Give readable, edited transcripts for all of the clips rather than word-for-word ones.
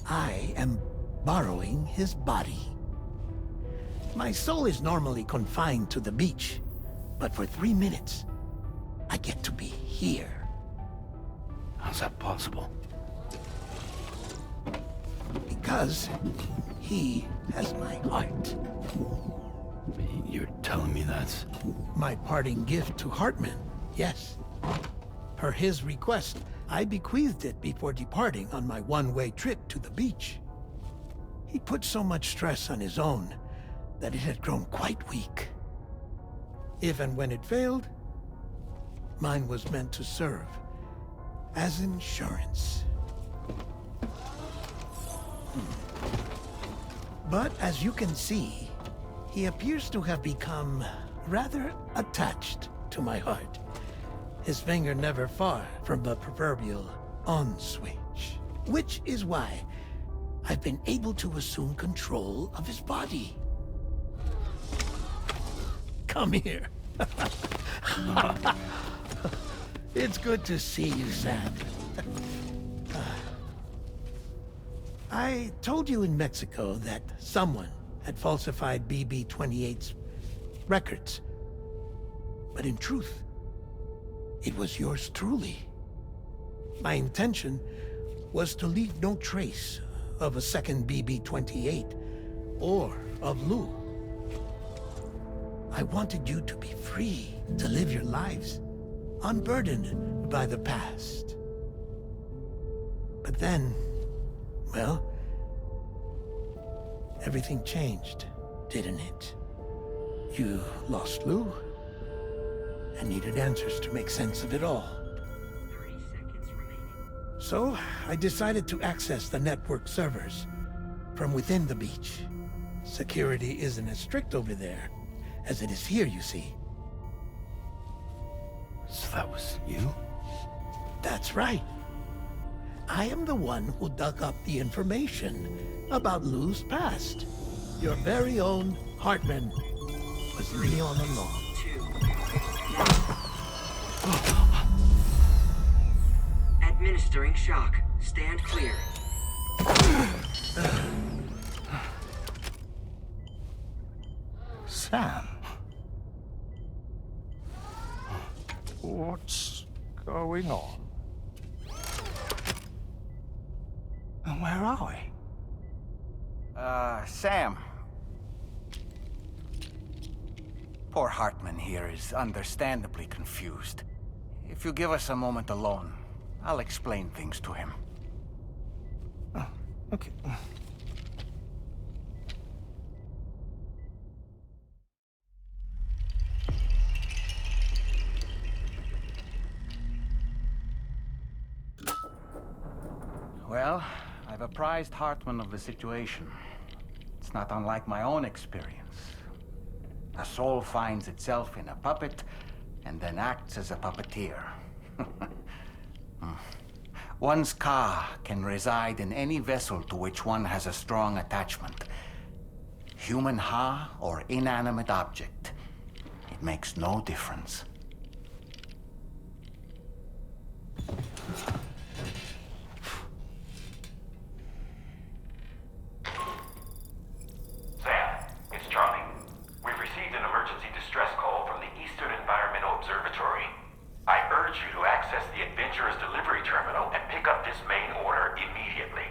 I am borrowing his body. My soul is normally confined to the beach, but for 3 minutes, I get to be here. How's that possible? Because he has my heart. You're telling me that's... My parting gift to Hartman, yes. Per his request, I bequeathed it before departing on my one-way trip to the beach. He put so much stress on his own that it had grown quite weak. If and when it failed, mine was meant to serve as insurance. But as you can see, he appears to have become rather attached to my heart. His finger never far from the proverbial on switch. Which is why I've been able to assume control of his body. Come here. It's good to see you, Sam. I told you in Mexico that someone had falsified BB-28's records. But in truth, it was yours truly. My intention was to leave no trace of a second BB-28 or of Lou. I wanted you to be free to live your lives, unburdened by the past. But then, well, everything changed, didn't it? You lost Lou, and needed answers to make sense of it all. 30 seconds remaining. So, I decided to access the network servers from within the beach. Security isn't as strict over there as it is here, you see. So that was you? That's right. I am the one who dug up the information about Lou's past. Your very own Hartman was me all along. 2. Administering shock. Stand clear. Sam? What's going on? And where are we? Sam. Poor Hartman here is understandably confused. If you give us a moment alone, I'll explain things to him. Oh, okay. Well, I've apprised Hartman of the situation. It's not unlike my own experience. A soul finds itself in a puppet and then acts as a puppeteer. One's ka can reside in any vessel to which one has a strong attachment. Human ha or inanimate object. It makes no difference. Sam, it's Charlie. We've received an emergency distress call from the Eastern Environmental Observatory. I urge you to access the Adventurer's delivery terminal and pick up this main order immediately.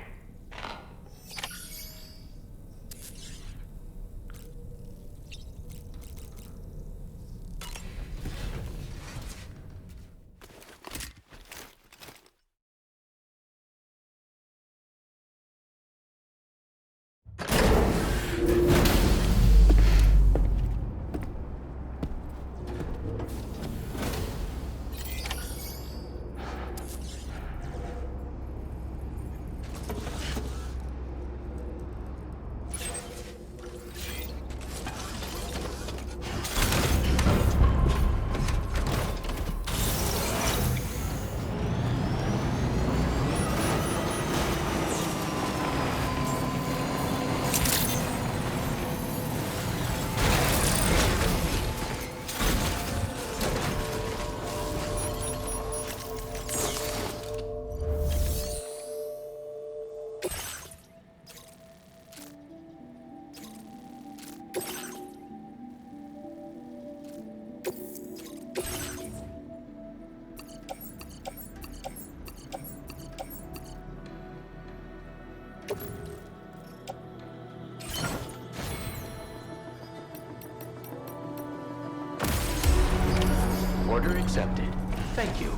Order accepted. Thank you.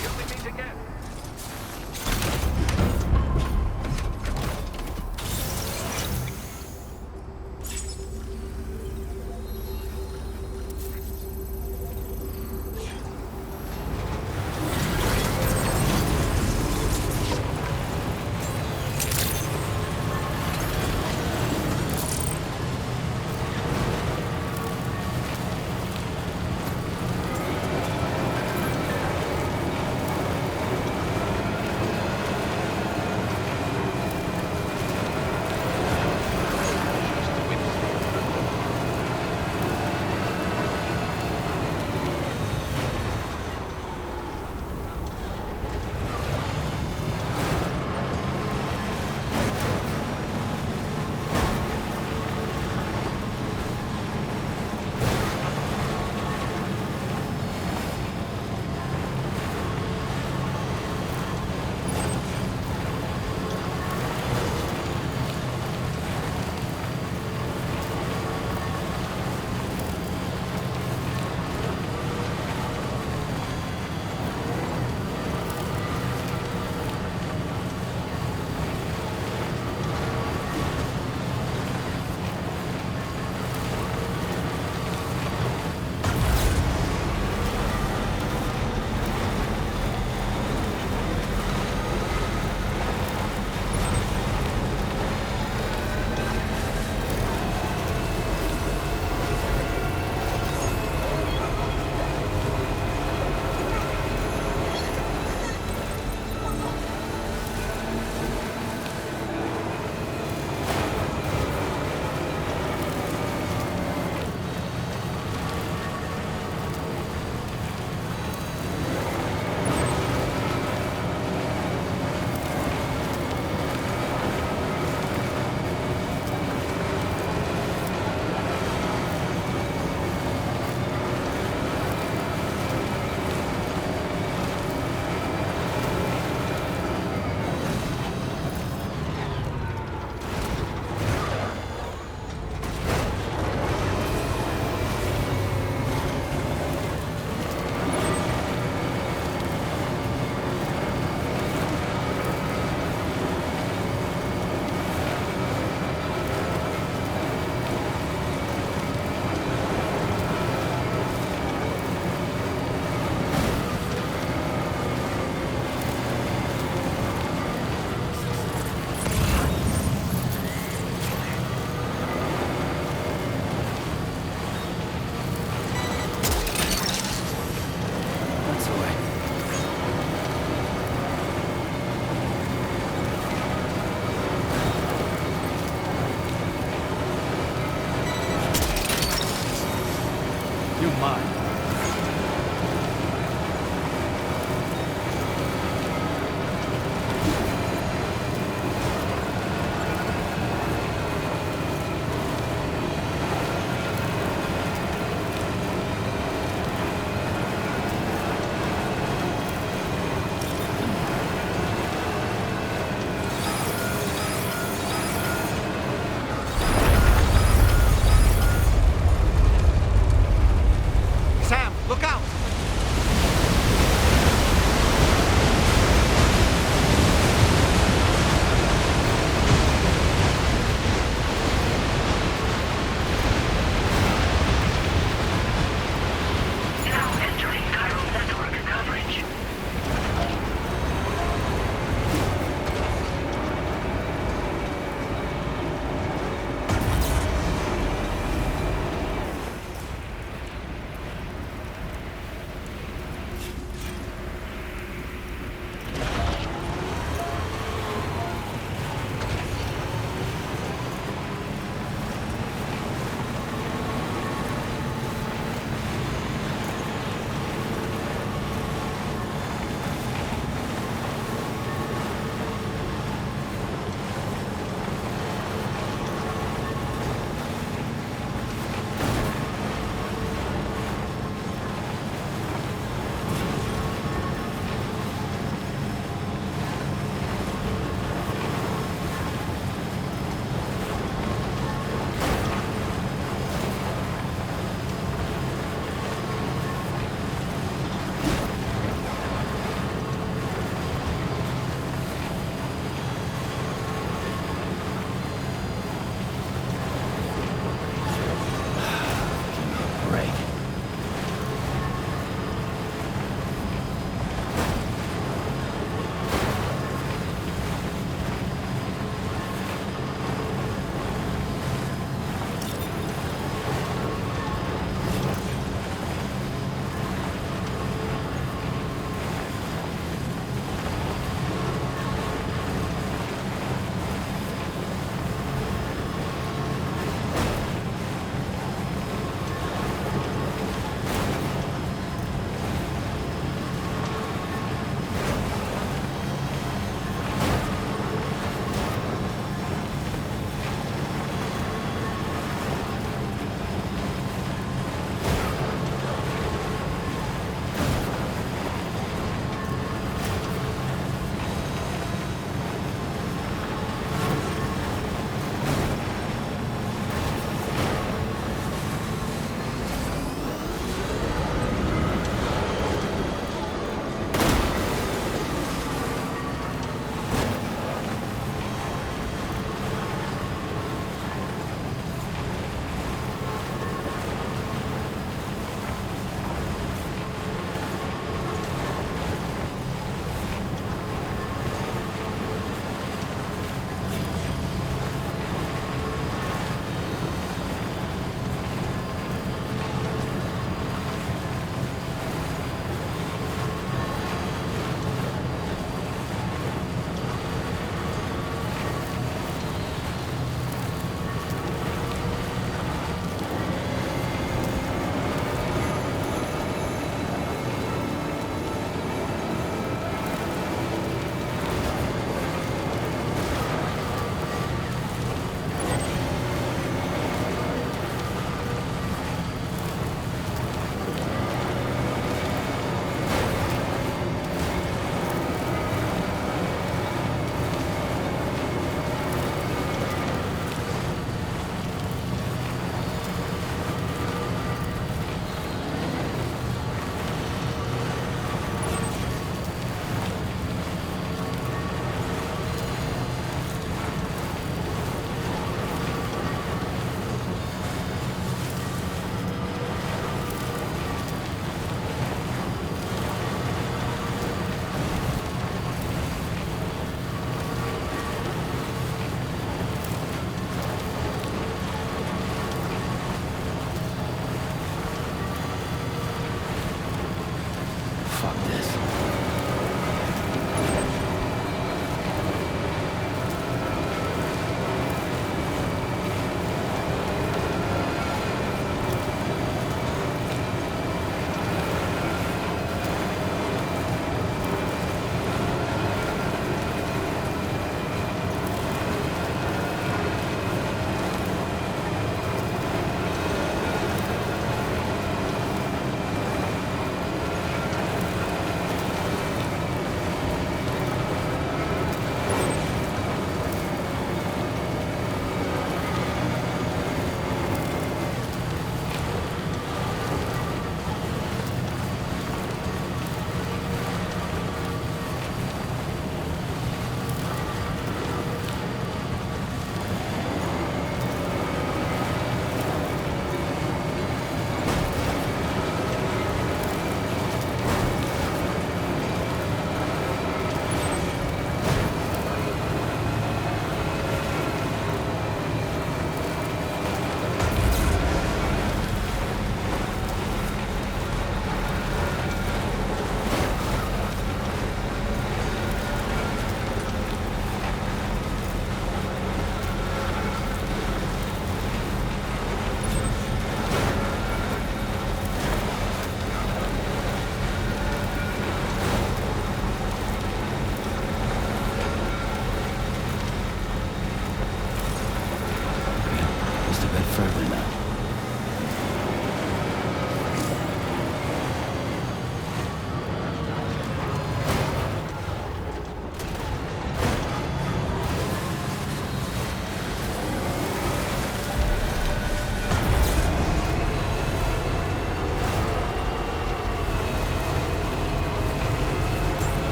You only need to get.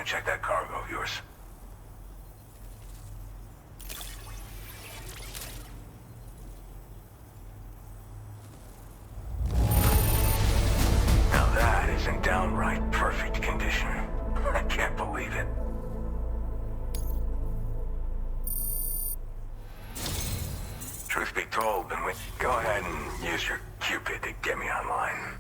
check that cargo of yours. Now that is in downright perfect condition. I can't believe it. Truth be told, then go ahead and use your Cupid to get me online.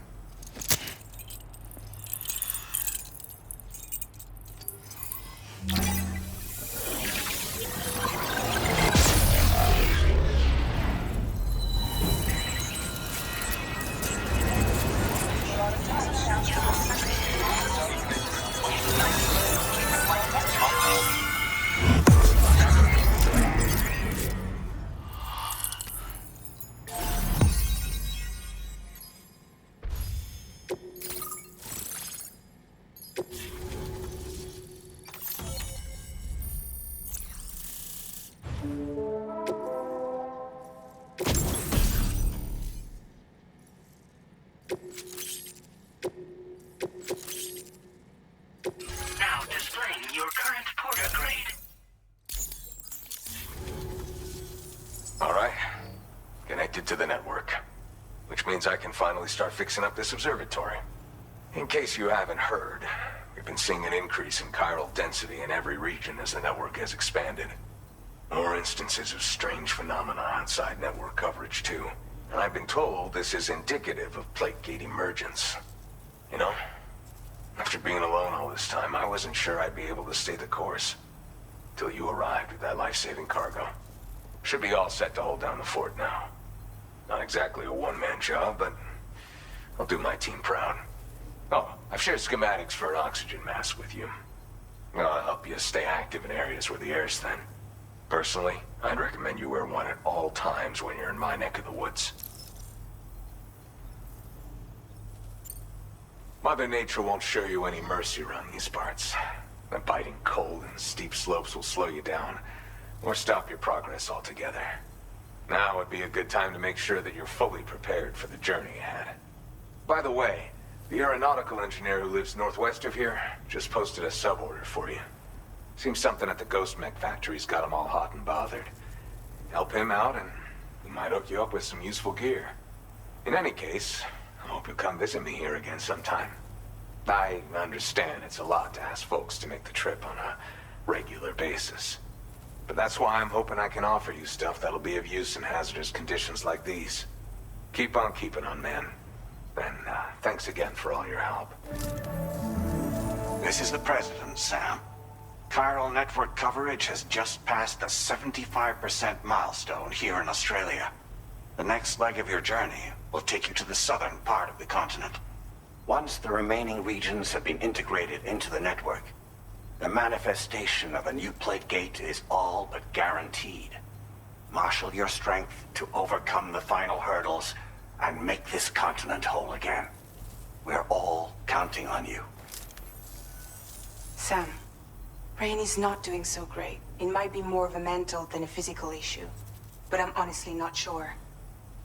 Now displaying your current porter grade. All right. Connected to the network. Which means I can finally start fixing up this observatory. In case you haven't heard, we've been seeing an increase in chiral density in every region as the network has expanded. More instances of strange phenomena outside network coverage, too. And I've been told this is indicative of plate gate emergence. You know, after being alone all this time, I wasn't sure I'd be able to stay the course. Till you arrived with that life-saving cargo. Should be all set to hold down the fort now. Not exactly a one-man job, but I'll do my team proud. Oh, I've shared schematics for an oxygen mask with you. I'll help you stay active in areas where the air's thin. Personally, I'd recommend you wear one at all times when you're in my neck of the woods. Mother Nature won't show you any mercy around these parts. The biting cold and steep slopes will slow you down, or stop your progress altogether. Now would be a good time to make sure that you're fully prepared for the journey ahead. By the way, the aeronautical engineer who lives northwest of here just posted a sub-order for you. Seems something at the Ghost Mech factory's got him all hot and bothered. Help him out and he might hook you up with some useful gear. In any case, I hope you'll come visit me here again sometime. I understand it's a lot to ask folks to make the trip on a regular basis. But that's why I'm hoping I can offer you stuff that'll be of use in hazardous conditions like these. Keep on keeping on, man. And thanks again for all your help. This is the President, Sam. Chiral network coverage has just passed the 75% milestone here in Australia. The next leg of your journey will take you to the southern part of the continent. Once the remaining regions have been integrated into the network, the manifestation of a new plate gate is all but guaranteed. Marshal your strength to overcome the final hurdles and make this continent whole again. We're all counting on you. Sam, Rainey's not doing so great. It might be more of a mental than a physical issue, but I'm honestly not sure.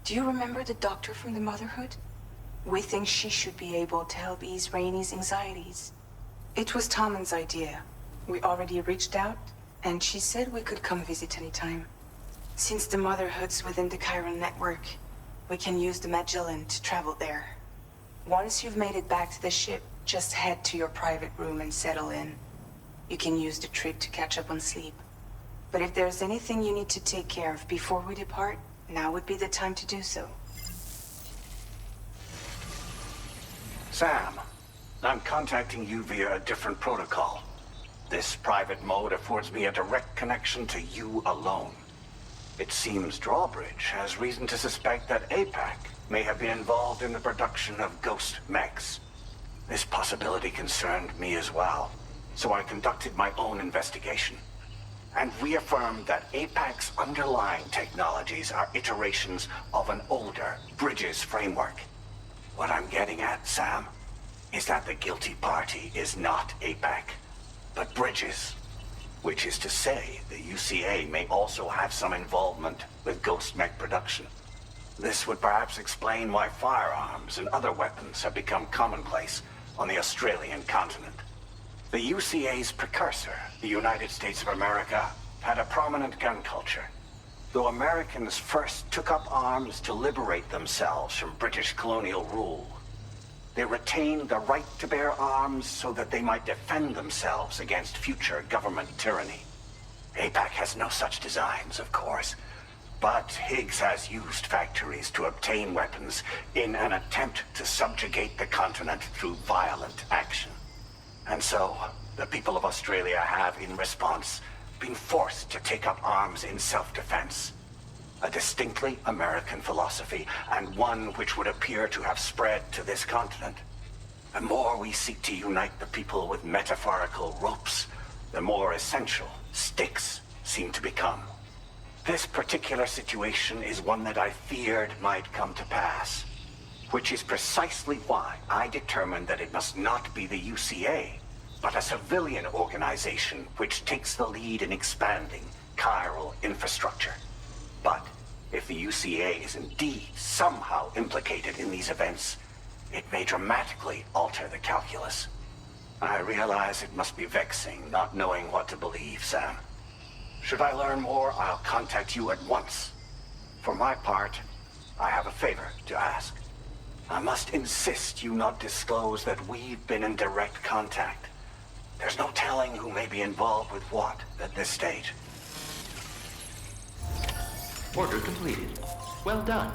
Do you remember the doctor from the Motherhood? We think she should be able to help ease Rainey's anxieties. It was Tommen's idea. We already reached out, and she said we could come visit anytime. Since the Motherhood's within the Chiron network, we can use the Magellan to travel there. Once you've made it back to the ship, just head to your private room and settle in. You can use the trip to catch up on sleep. But if there's anything you need to take care of before we depart, now would be the time to do so. Sam, I'm contacting you via a different protocol. This private mode affords me a direct connection to you alone. It seems Drawbridge has reason to suspect that APAC may have been involved in the production of ghost mechs. This possibility concerned me as well, so I conducted my own investigation and reaffirmed that APAC's underlying technologies are iterations of an older Bridges framework. What I'm getting at, Sam, is that the guilty party is not APAC, but Bridges. Which is to say, the UCA may also have some involvement with ghost mech production. This would perhaps explain why firearms and other weapons have become commonplace on the Australian continent. The UCA's precursor, the United States of America, had a prominent gun culture. Though Americans first took up arms to liberate themselves from British colonial rule, they retained the right to bear arms so that they might defend themselves against future government tyranny. APAC has no such designs, of course, but Higgs has used factories to obtain weapons in an attempt to subjugate the continent through violent action. And so, the people of Australia have, in response, been forced to take up arms in self-defense. A distinctly American philosophy, and one which would appear to have spread to this continent. The more we seek to unite the people with metaphorical ropes, the more essential sticks seem to become. This particular situation is one that I feared might come to pass, which is precisely why I determined that it must not be the UCA, but a civilian organization which takes the lead in expanding chiral infrastructure. But if the UCA is indeed somehow implicated in these events, it may dramatically alter the calculus. I realize it must be vexing not knowing what to believe, Sam. Should I learn more, I'll contact you at once. For my part, I have a favor to ask. I must insist you not disclose that we've been in direct contact. There's no telling who may be involved with what at this stage. Order completed. Well done.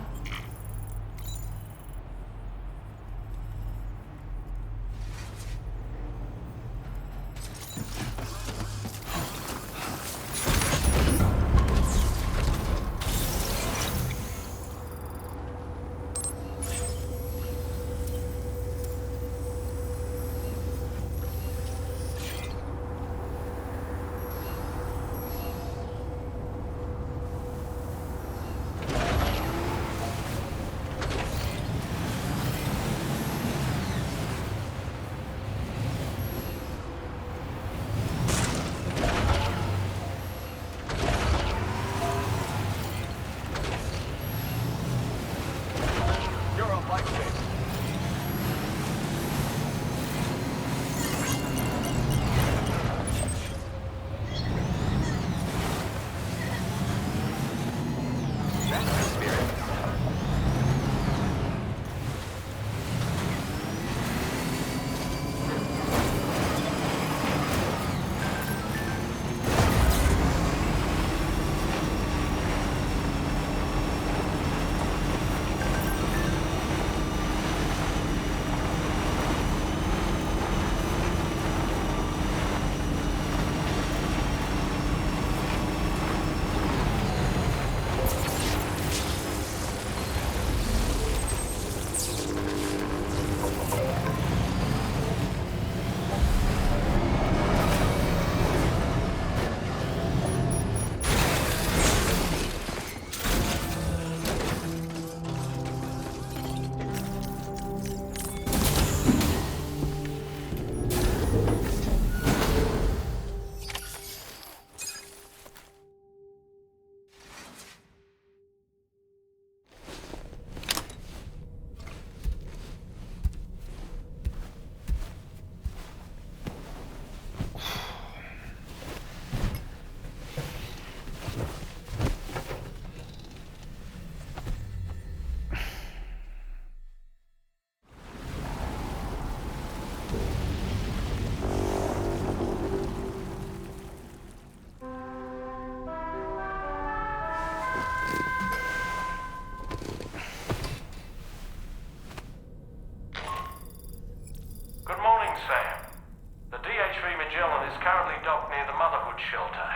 shelter.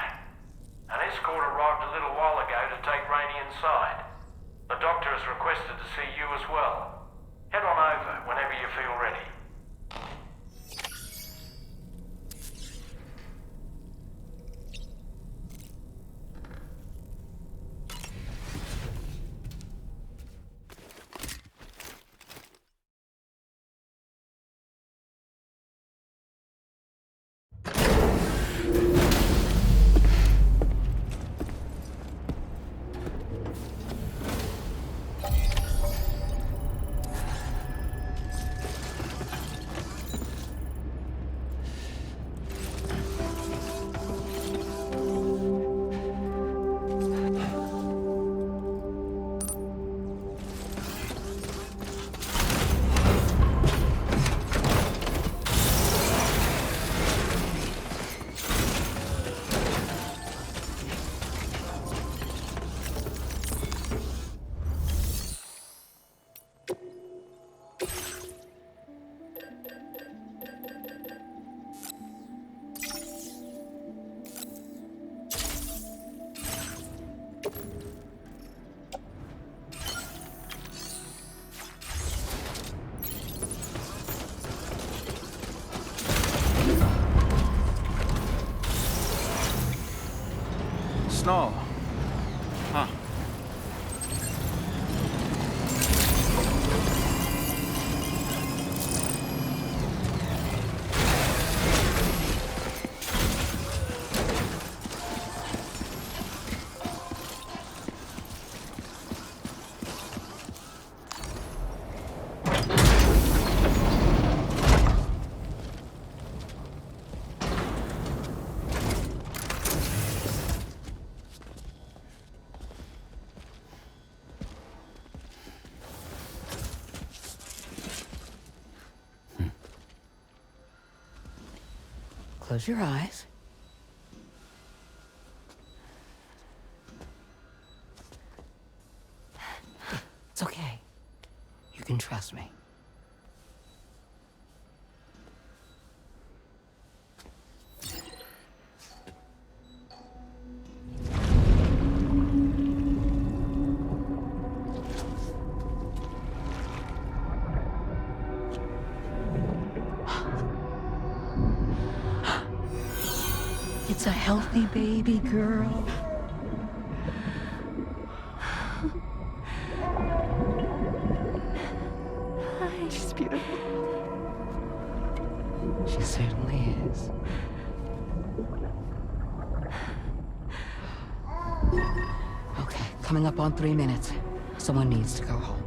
An escort arrived a little while ago to take Rainey inside. The doctor has requested to see you as well. Head on over whenever you feel ready. snow. Huh. Close your eyes. It's okay. You can trust me. It's a healthy baby girl. She's beautiful. She certainly is. Okay, coming up on 3 minutes. Someone needs to go home.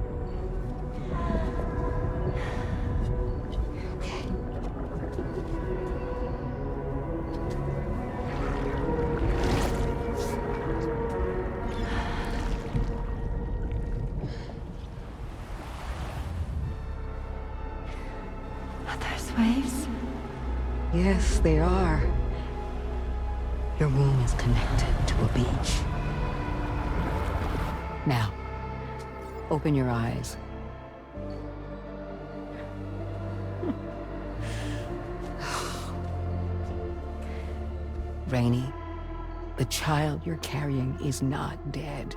Waves? Yes, they are. Your womb is connected to a beach. Now, open your eyes. Rainey, the child you're carrying is not dead.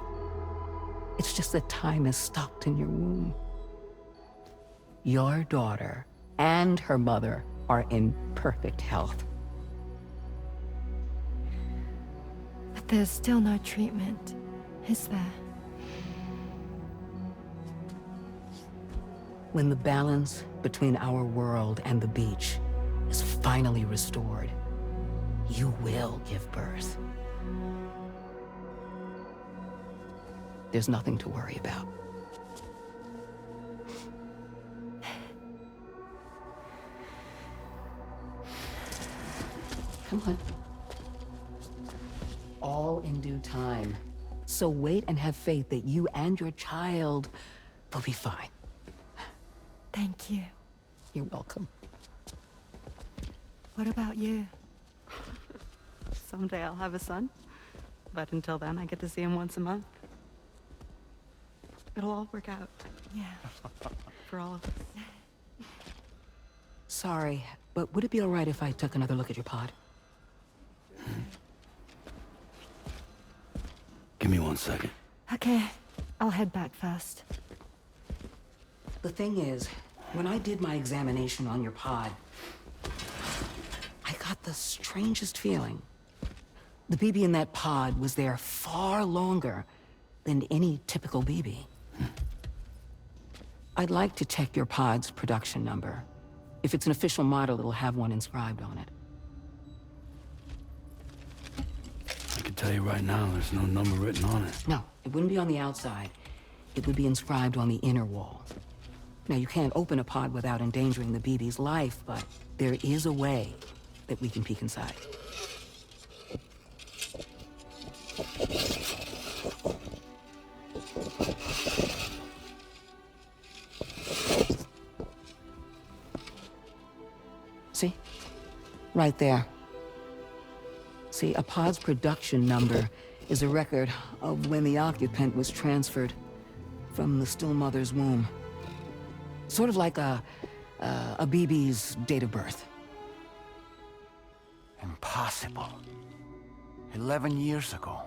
It's just that time has stopped in your womb. Your daughter and her mother are in perfect health. But there's still no treatment, is there? When the balance between our world and the beach is finally restored, you will give birth. There's nothing to worry about. Come on. All in due time. So wait and have faith that you and your child will be fine. Thank you. You're welcome. What about you? Someday I'll have a son. But until then, I get to see him once a month. It'll all work out. Yeah. For all of us. Sorry, but would it be all right if I took another look at your pod? Give me 1 second. Okay. I'll head back first. The thing is, when I did my examination on your pod, I got the strangest feeling. The BB in that pod was there far longer than any typical BB. I'd like to check your pod's production number. If it's an official model, it'll have one inscribed on it. I can tell you right now, there's no number written on it. No, it wouldn't be on the outside. It would be inscribed on the inner wall. Now, you can't open a pod without endangering the BB's life, but there is a way that we can peek inside. See? Right there. See, a pod's production number is a record of when the occupant was transferred from the still mother's womb. Sort of like a BB's date of birth. Impossible. 11 years ago.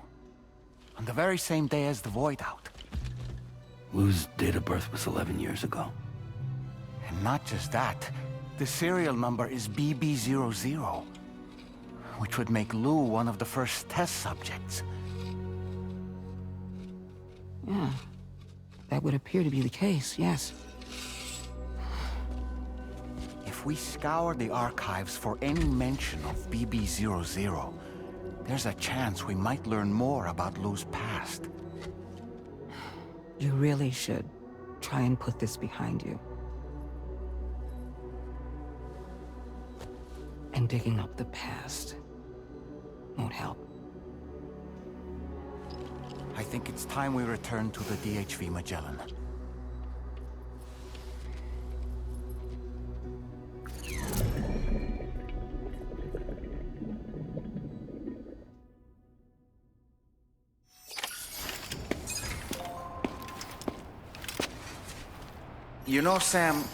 On the very same day as the Void Out. Lou's date of birth was 11 years ago. And not just that, the serial number is BB00, which would make Lou one of the first test subjects. Yeah. That would appear to be the case, yes. If we scour the archives for any mention of BB-00, there's a chance we might learn more about Lou's past. You really should try and put this behind you. And digging up the past won't help. I think it's time we return to the DHV Magellan. You know, Sam,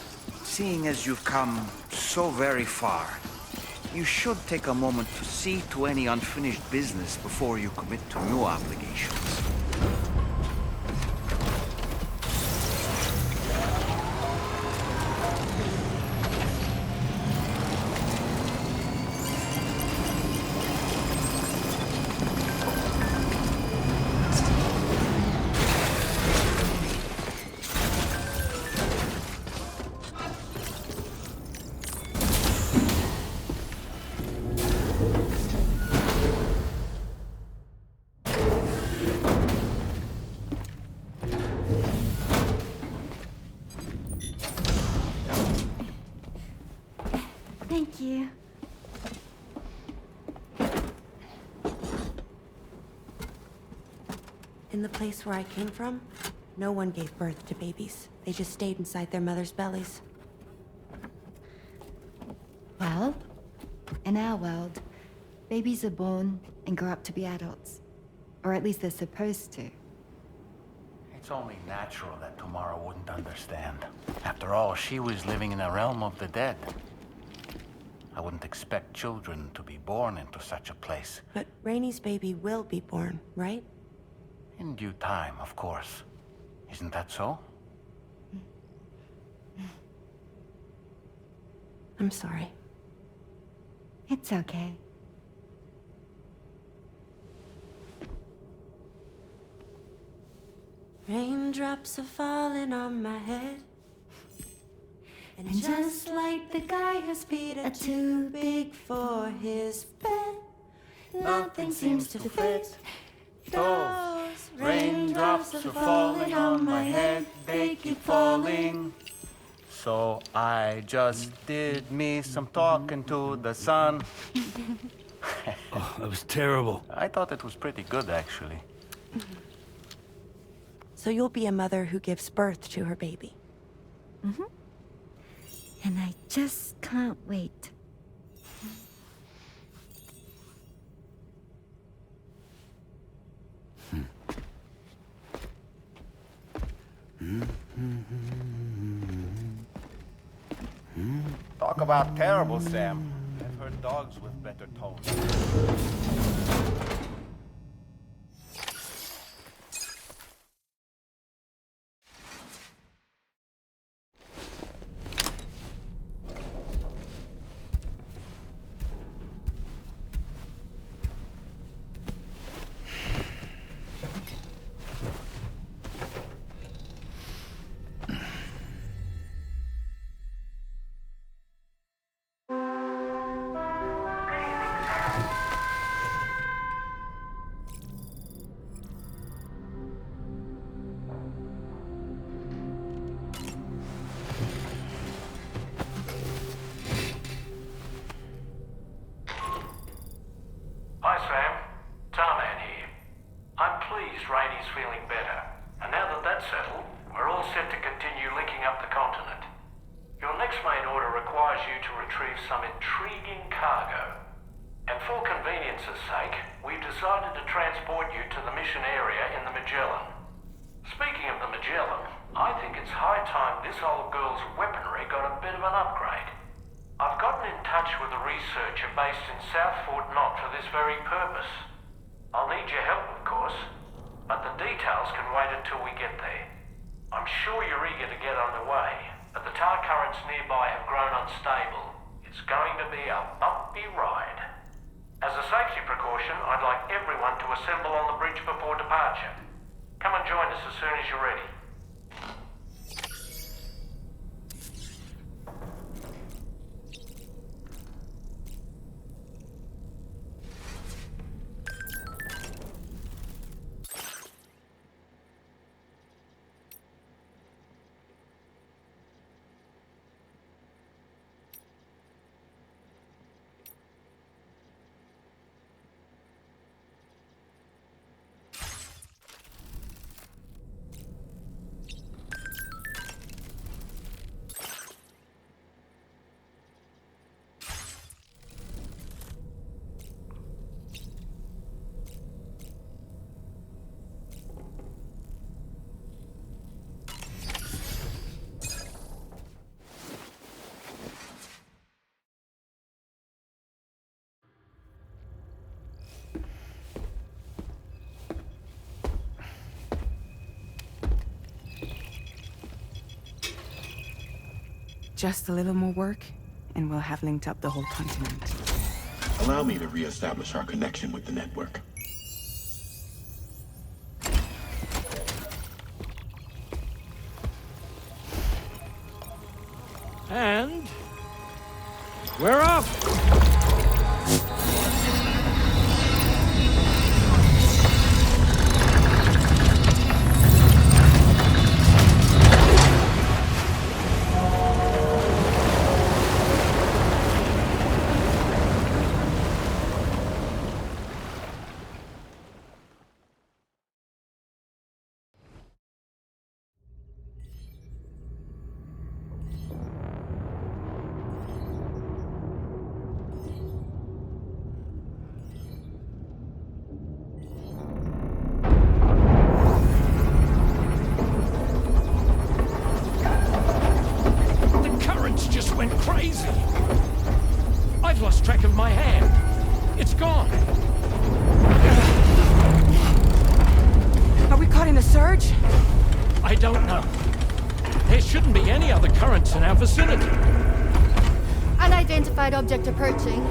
seeing as you've come so very far, you should take a moment to see to any unfinished business before you commit to new obligations. Thank you. In the place where I came from, no one gave birth to babies. They just stayed inside their mother's bellies. Well, in our world, babies are born and grow up to be adults. Or at least they're supposed to. It's only natural that Tamara wouldn't understand. After all, she was living in a realm of the dead. I wouldn't expect children to be born into such a place. But Rainey's baby will be born, right? In due time, of course. Isn't that so? I'm sorry. It's okay. Raindrops are falling on my head. And just like the guy whose feet are too big for his bed, nothing seems to fit. Those raindrops are falling on my head, they keep falling. So I just did me some talking to the sun. Oh, that was terrible. I thought it was pretty good, actually. So you'll be a mother who gives birth to her baby. Mm-hmm. And I just can't wait. Talk about terrible, Sam. I've heard dogs with better tones. Hi, Sam. Tarman here. I'm pleased Rainey's feeling better. And now that that's settled, we're all set to continue linking up the continent. Your next main order requires you to retrieve some intriguing cargo. And for convenience's sake, we've decided to transport you to the mission area in the Magellan. Speaking of the Magellan, I think it's high time this old girl's weaponry got a bit of an upgrade. I've gotten in touch with a researcher based in South Fort Knott for this very purpose. I'll need your help, of course, but the details can wait until we get there. I'm sure you're eager to get underway, but the tar currents nearby have grown unstable. It's going to be a bumpy ride. As a safety precaution, I'd like everyone to assemble on the bridge before departure. Come and join us as soon as you're ready. Just a little more work, and we'll have linked up the whole continent. Allow me to reestablish our connection with the network. And we're off! Went crazy. I've lost track of my hand. It's gone. Are we caught in a surge? I don't know. There shouldn't be any other currents in our vicinity. Unidentified object approaching.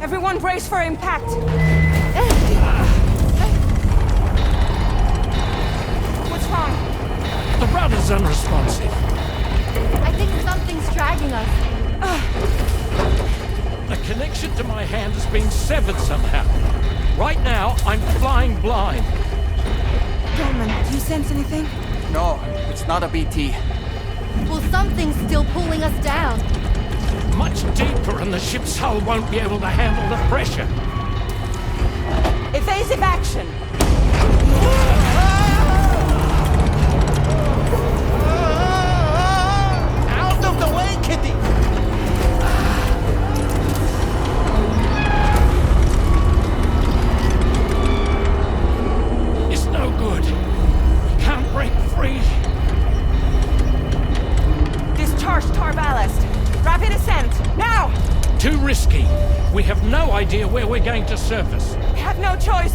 Everyone brace for impact. What's wrong? The rudder's unresponsive. I think something's dragging us. The connection to my hand has been severed somehow. Right now, I'm flying blind. Dolman, do you sense anything? No, it's not a BT. Well, something's still pulling us down. Much deeper, and the ship's hull won't be able to handle the pressure. Evasive action! Out of the way, Kitty! It's no good. Can't break free. Discharge tar ballast. Rapid ascent, now! Too risky. We have no idea where we're going to surface. We have no choice.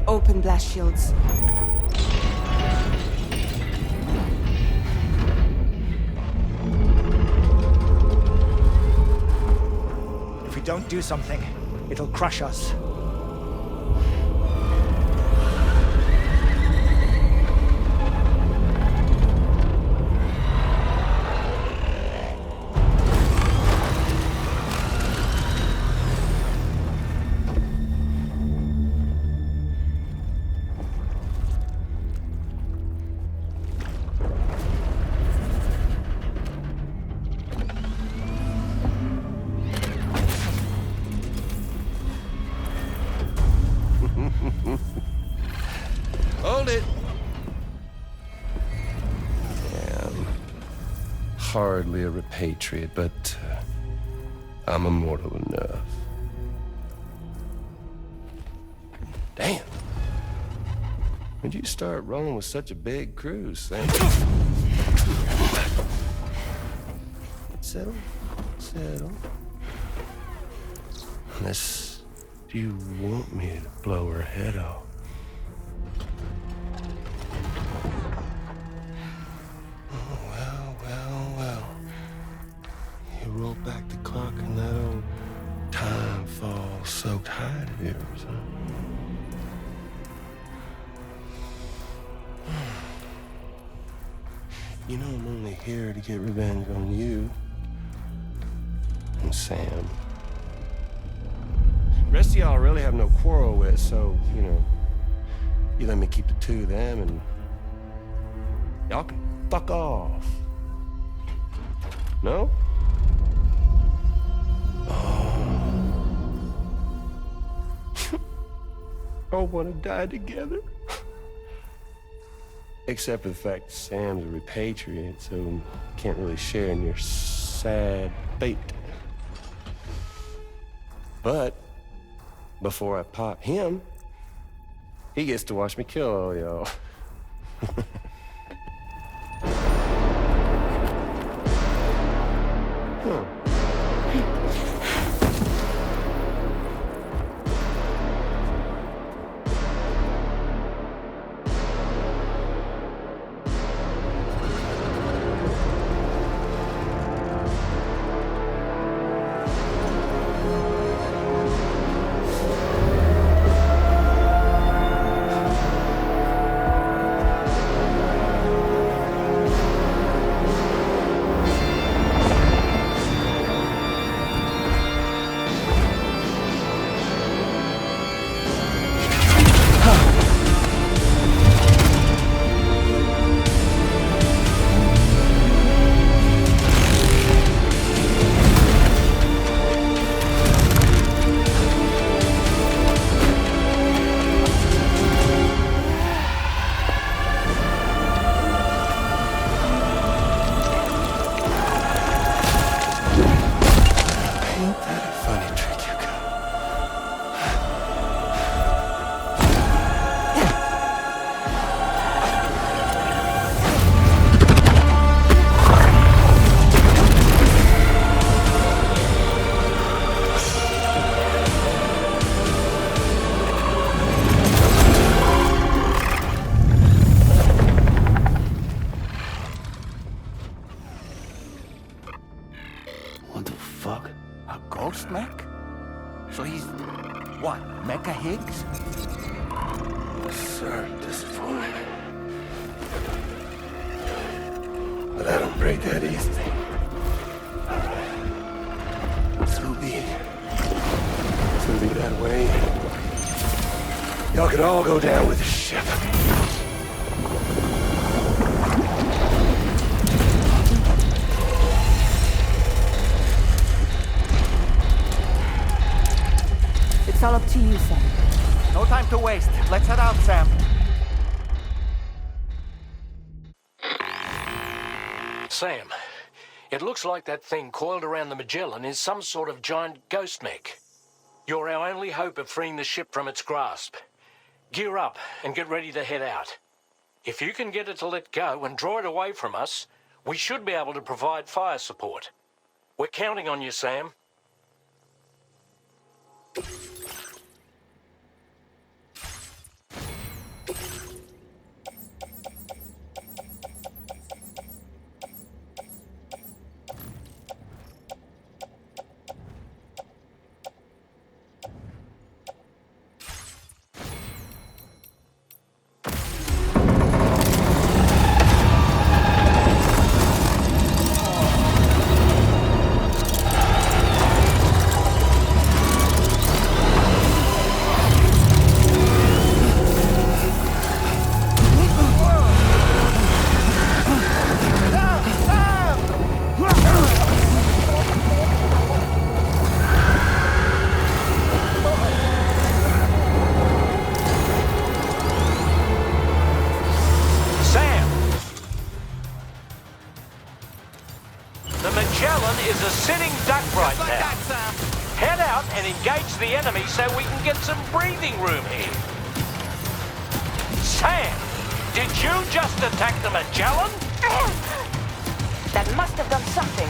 Open blast shields. If we don't do something, it'll crush us. Hold it! Hardly a repatriate, but I'm immortal enough. Damn. When'd you start rolling with such a big cruise, Sam? Settle. Settle. Unless you want me to blow her head off. Well. You roll back the clock and that old time fall soaked hide of yours, huh? You know I'm only here to get revenge on you and Sam. The rest of y'all really have no quarrel with, so, you know, you let me keep the two of them and y'all can fuck off. No? All want to die together. Except for the fact Sam's a repatriate, so can't really share in your sad fate. But before I pop him, he gets to watch me kill all y'all. Ghost mech? So he's, what, Mecha Higgs? Sir, disappointed. But I don't break that easy. So be it. It's gonna be that way. Y'all can all go down with the ship. It's all up to you, Sam. No time to waste. Let's head out, Sam. Sam, it looks like that thing coiled around the Magellan is some sort of giant ghost mech. You're our only hope of freeing the ship from its grasp. Gear up and get ready to head out. If you can get it to let go and draw it away from us, we should be able to provide fire support. We're counting on you, Sam. Is a sitting duck right now. Head out and engage the enemy so we can get some breathing room here. Sam, did you just attack the Magellan? That must have done something.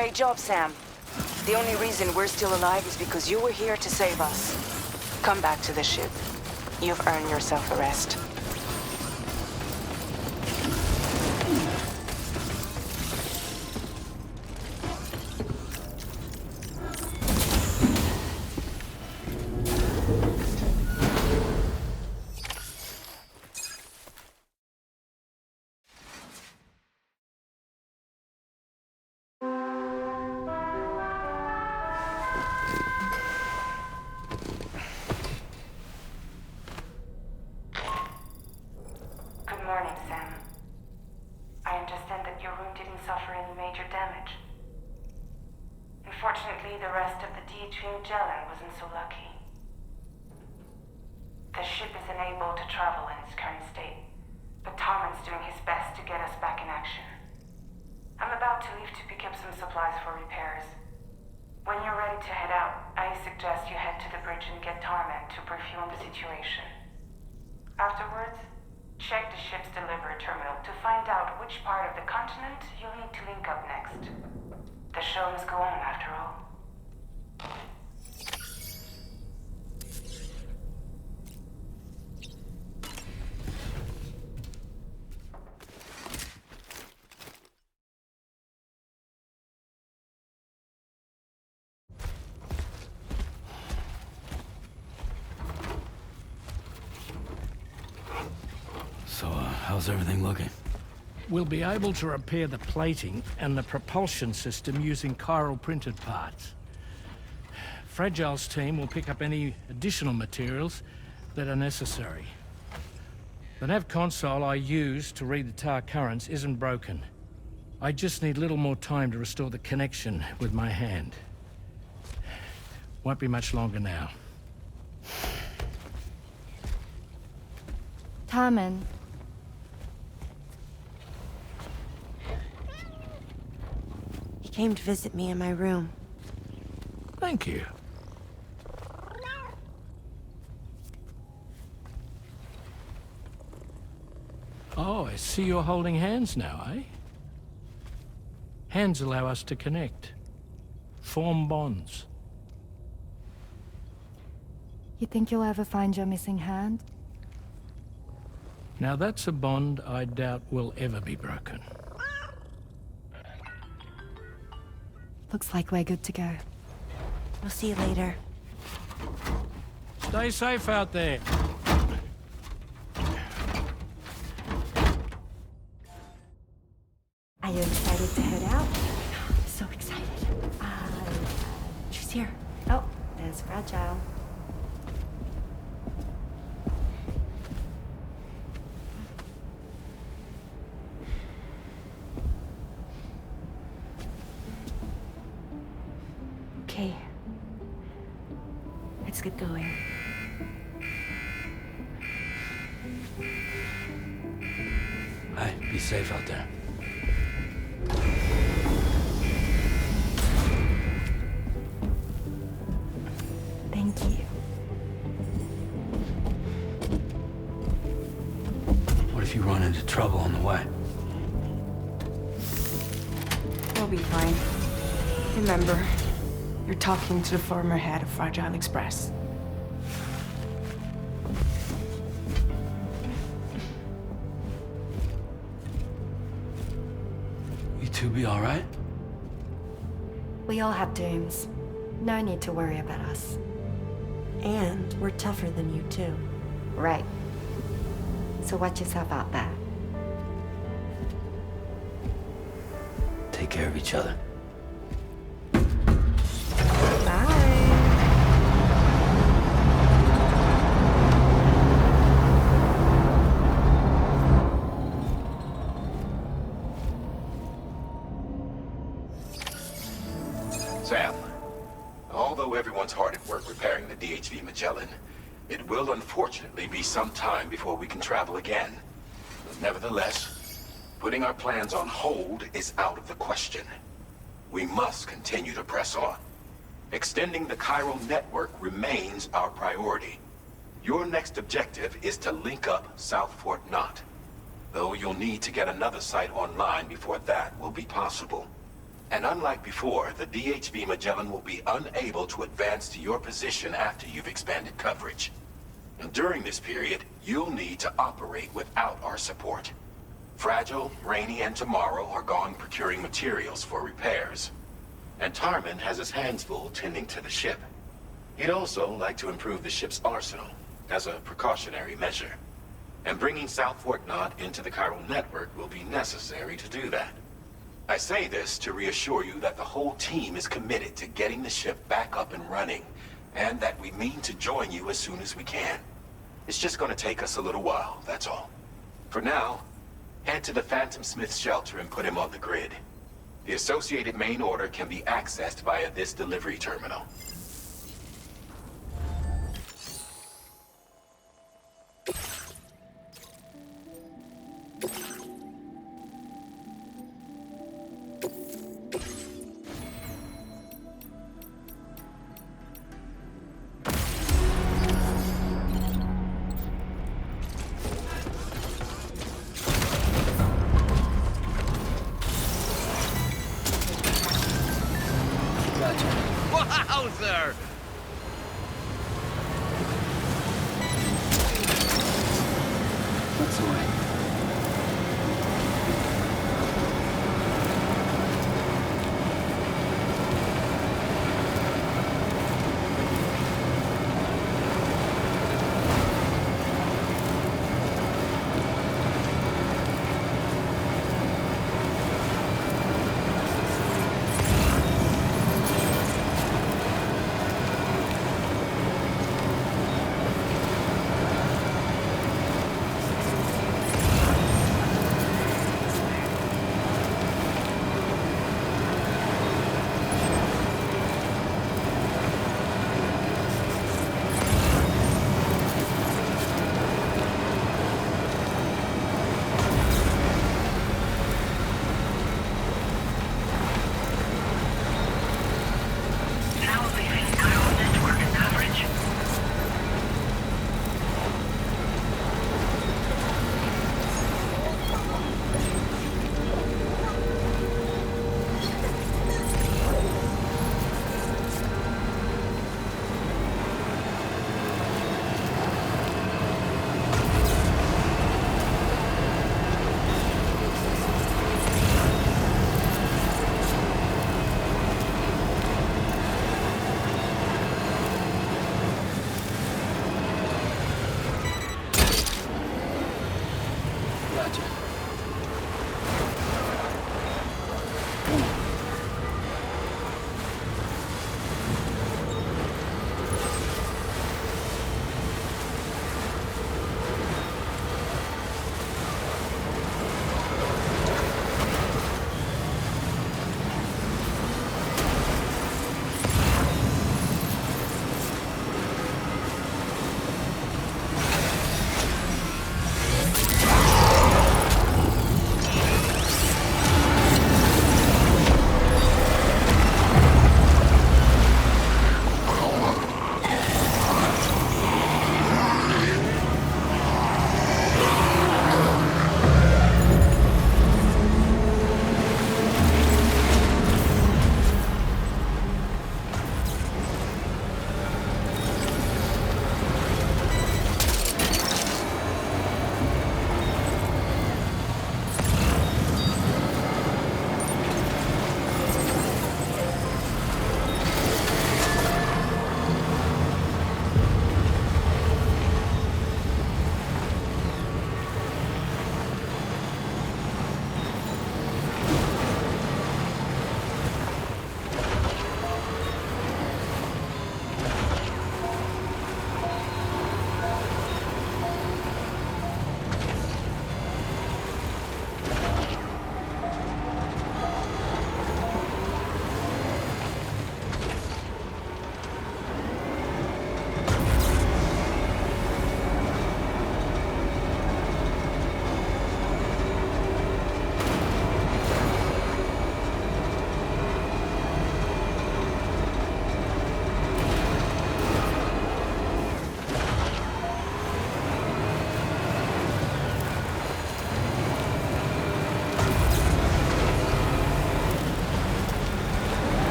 Great job, Sam. The only reason we're still alive is because you were here to save us. Come back to the ship. You've earned yourself a rest. Good morning, Sam. I understand that your room didn't suffer any major damage. Unfortunately, the rest of the DHV Magellan wasn't so lucky. The ship is unable to travel in its current state, but Tarman's doing his best to get us back in action. I'm about to leave to pick up some supplies for repairs. When you're ready to head out, I suggest you head to the bridge and get Tarman to brief you on the situation. Afterwards, check the ship's delivery terminal to find out which part of the continent you'll need to link up next. The show must go on, after all. So, how's everything looking? We'll be able to repair the plating and the propulsion system using chiral printed parts. Fragile's team will pick up any additional materials that are necessary. The nav console I use to read the tower currents isn't broken. I just need a little more time to restore the connection with my hand. Won't be much longer now. Tarman. He came to visit me in my room. Thank you. Oh, I see you're holding hands now, eh? Hands allow us to connect. Form bonds. You think you'll ever find your missing hand? Now that's a bond I doubt will ever be broken. Looks like we're good to go. We'll see you later. Stay safe out there. Are you excited to head out? So excited. She's here. Oh, there's Fragile. Okay. Let's get going. Hey, be safe out there. Thank you. What if you run into trouble on the way? We'll be fine. Remember, you're talking to the former head of Fragile Express. You two be all right? We all have dooms. No need to worry about us. And we're tougher than you, too. Right. So watch yourself out there. Take care of each other. Sam, although everyone's hard at work repairing the DHV Magellan, it will unfortunately be some time before we can travel again. Nevertheless, putting our plans on hold is out of the question. We must continue to press on. Extending the chiral network remains our priority. Your next objective is to link up South Fort Knot, though you'll need to get another site online before that will be possible. And unlike before, the DHB Magellan will be unable to advance to your position after you've expanded coverage. And during this period, you'll need to operate without our support. Fragile, Rainey, and Tomorrow are gone procuring materials for repairs. And Tarman has his hands full tending to the ship. He'd also like to improve the ship's arsenal, as a precautionary measure. And bringing South Fort Knot into the chiral network will be necessary to do that. I say this to reassure you that the whole team is committed to getting the ship back up and running, and that we mean to join you as soon as we can. It's just gonna take us a little while, that's all. For now, head to the Phantom Smith shelter and put him on the grid. The associated main order can be accessed via this delivery terminal. Wowzer! What's the way? Gotcha.